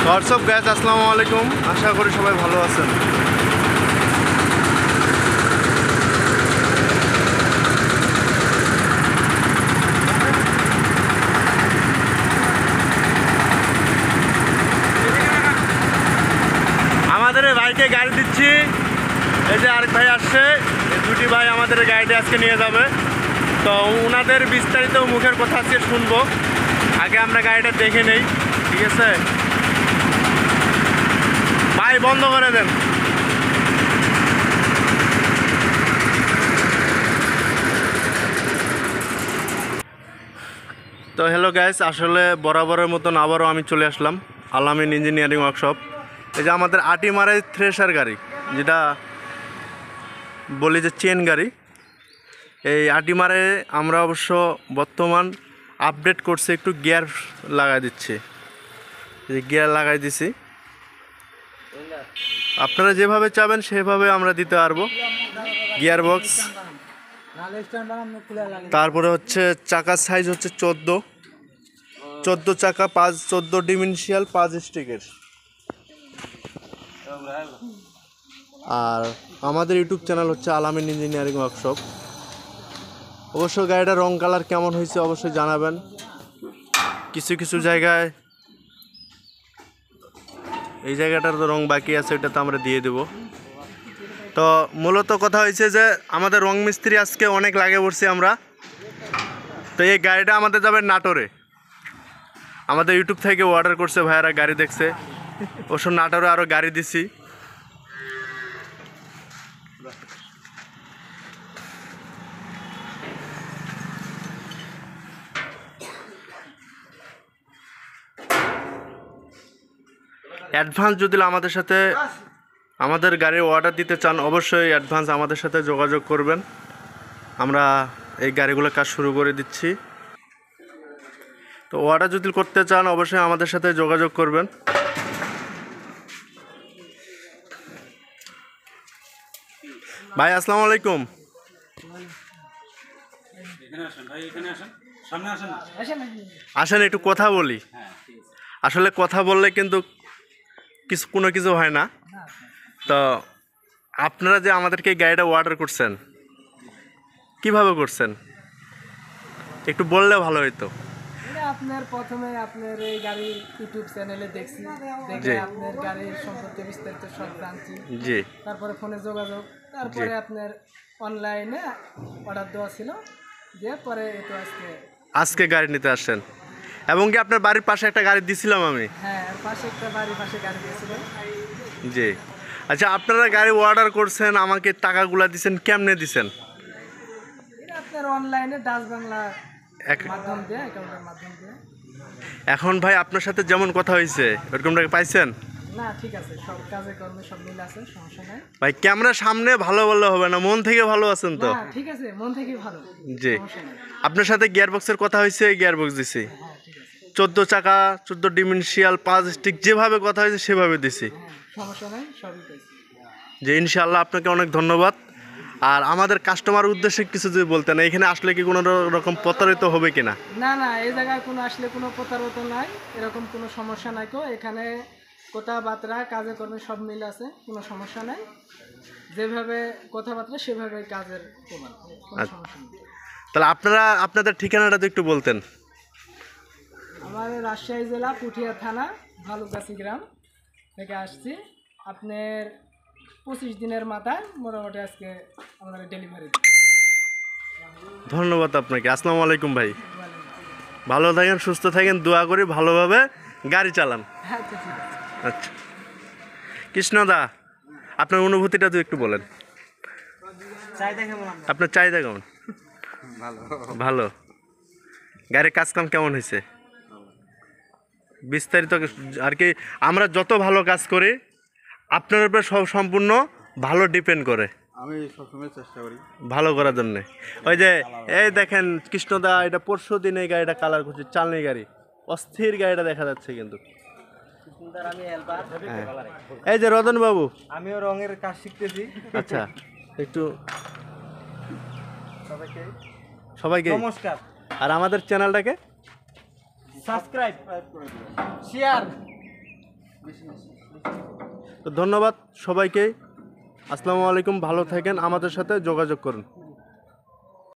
WhatsApp guys, আসসালামু আলাইকুম। আশা করি সবাই ভালো আছেন। আমাদের এই ভাইকে গাড়ি দিচ্ছি। এই যে আরেক ভাই আসছে, এই দুটি ভাই আমাদের গাড়িতে আজকে নিয়ে যাবে। তো ওনাদের বিস্তারিত মুখের কথা আজকে শুনবো। আগে আমরা গাড়িটা দেখে নেই, ঠিক আছে? ভাই বন্ধ করে দেন। তো হ্যালো গাইস, আসলে বরাবরের মতন আবারও আমি চলে আসলাম আল-আমিন ইঞ্জিনিয়ারিং ওয়ার্কশপ। এই যে আমাদের আটিমারাই থ্রেশার গাড়ি, যেটা বলি যে চেন গাড়ি, এই আটিমারে আমরা অবশ্য বর্তমান আপডেট করছে, একটু গিয়ার লাগাই দিচ্ছি। এই গিয়ার লাগাই দিছি, আপনারা যেভাবে চাবেন সেভাবে আমরা দিতে পারবো। গিয়ার বক্স, তারপরে হচ্ছে চাকার সাইজ হচ্ছে 14 চাকা, 14 ডিমেনশিয়াল 5 স্টিকের। আর আমাদের ইউটিউব চ্যানেল হচ্ছে আল-আমিন ইঞ্জিনিয়ারিং ওয়ার্কশপ। অবশ্য গাড়িটার রং কালার কেমন হয়েছে অবশ্যই জানাবেন। কিছু কিছু জায়গায় এই জায়গাটার রং বাকি আছে, ওইটা তো আমরা দিয়ে দেব। তো মূলত কথা হয়েছে যে আমাদের রং মিস্ত্রি আজকে অনেক লাগে পড়ছি আমরা। তো এই গাড়িটা আমাদের যাবে নাটোরে। আমাদের ইউটিউব থেকে অর্ডার করছে ভাইয়ারা, গাড়ি দেখছে। অবশ্য নাটোরে আরও গাড়ি দিছি। অ্যাডভান্স যদি আমাদের সাথে আমাদের গাড়ির অর্ডার দিতে চান, অবশ্যই অ্যাডভান্স আমাদের সাথে যোগাযোগ করবেন। আমরা এই গাড়িগুলোর কাজ শুরু করে দিচ্ছি। তো অর্ডার যদি করতে চান অবশ্যই আমাদের সাথে যোগাযোগ করবেন। ভাই আসসালামু আলাইকুম। আসেন একটু কথা বলি। আসলে কথা বললে কিন্তু কোনো কিছু হয় না। তো আপনারা যে আমাদেরকে গাড়িটা অর্ডার করছেন, কিভাবে করছেন একটু বললে ভালো হতো। আপনার প্রথমে আপনার এই গাড়ির ইউটিউব চ্যানেলে দেখছি, দেখে আপনার গাড়ির সম্পর্কে বিস্তারিত সব জানছি। জি। তারপরে ফোনে যোগাযোগ, তারপরে আপনার অনলাইনে অর্ডার দেওয়া ছিল, দিয়ে পরে এটা আজকে গাড়ি নিতে আসছেন। এবং কি আপনার বাড়ির পাশে একটা গাড়ি দিছিলাম আমি। হ্যাঁ, পাশে একটা বাড়ির পাশে গাড়ি দিয়েছিল। জি। আচ্ছা, আপনারা গাড়ি অর্ডার করছেন, আমাকে টাকাগুলা দিছেন, কেমনে দিছেন? এটা আপনার অনলাইনে ডাচ বাংলা মাধ্যম দিয়ে, অ্যাকাউন্টের মাধ্যম দিয়ে। এখন ভাই আপনার সাথে যেমন কথা হয়েছে ওরকমটাকে পাইছেন? না, ঠিক আছে, সব কাজে কর্মে সব মিল আছে, সমস্যা নাই। ভাই ক্যামেরার সামনে ভালো বললে হবে না, মন থেকে ভালো আছেন তো? না, ঠিক আছে, মন থেকে ভালো। জি। আপনার সাথে গিয়ার বক্সের কথা হয়েছে, গিয়ার বক্স দিছি। 14 চাকা, 14 ডিমেনশিয়াল 5 স্টিক, যেভাবে কথা হয়েছে সেভাবে দিছি। সমস্যা নাই, সবই পেয়েছি। যে ইনশাআল্লাহ আপনাকে অনেক ধন্যবাদ। আর আমাদের কাস্টমার উদ্দেশ্যে কিছু যদি বলতেন, এখানে আসলে কি কোনো রকম প্রতারিত হবে কিনা? না না, এই জায়গায় কোনো আসলে কোনো প্রতারণা নাই, এরকম কোনো সমস্যা নাই। তো এখানে কথাবার্তা কাজে কর্মে সব মিল আছে, কোনো সমস্যা নাই। যেভাবে কথাবার্তা সেভাবে কাজের প্রমাণ, কোনো সমস্যা নেই। তাহলে আপনারা আপনাদের ঠিকানাটা তো একটু বলতেন। আমার রাজশাহী জেলা পুঠিয়া থানা ভালুকাছি গ্রাম থেকে আসছি। আপনার 25 দিনের মাথায় মোটামুটি আজকে আমাদের ডেলিভারি। ধন্যবাদ আপনাকে। আসসালামু আলাইকুম ভাই। ভালো থাকেন, সুস্থ থাকেন, দোয়া করি ভালোভাবে গাড়ি চালান। আচ্ছা, ঠিক আছে। আচ্ছা কৃষ্ণদা, আপনার অনুভূতিটা তো একটু বলেন। আপনার চাহিদা কেমন? ভালো। গাড়ির কাজকাম কেমন হয়েছে? বিস্তারিত আর কি, আমরা যত ভালো কাজ করি আপনার উপরে সব সম্পূর্ণ ভালো ডিপেন্ড করে। আমি সবসময় চেষ্টা করি ভালো করার জন্যে। ওই যে এই দেখেন কৃষ্ণদা, এটা পরশু দিন এই গাড়িটা কালার করছে, চালনি গাড়ি, অস্থির গাড়িটা দেখা যাচ্ছে কিন্তু। এই যে রতন বাবু, আমিও রঙের কাজ শিখতেছি। আচ্ছা একটু সবাইকে নমস্কার। আর আমাদের চ্যানেলটাকে সাবস্ক্রাইব, শেয়ার, তো ধন্যবাদ সবাইকে। আসসালামু আলাইকুম, ভালো থাকেন, আমাদের সাথে যোগাযোগ করুন।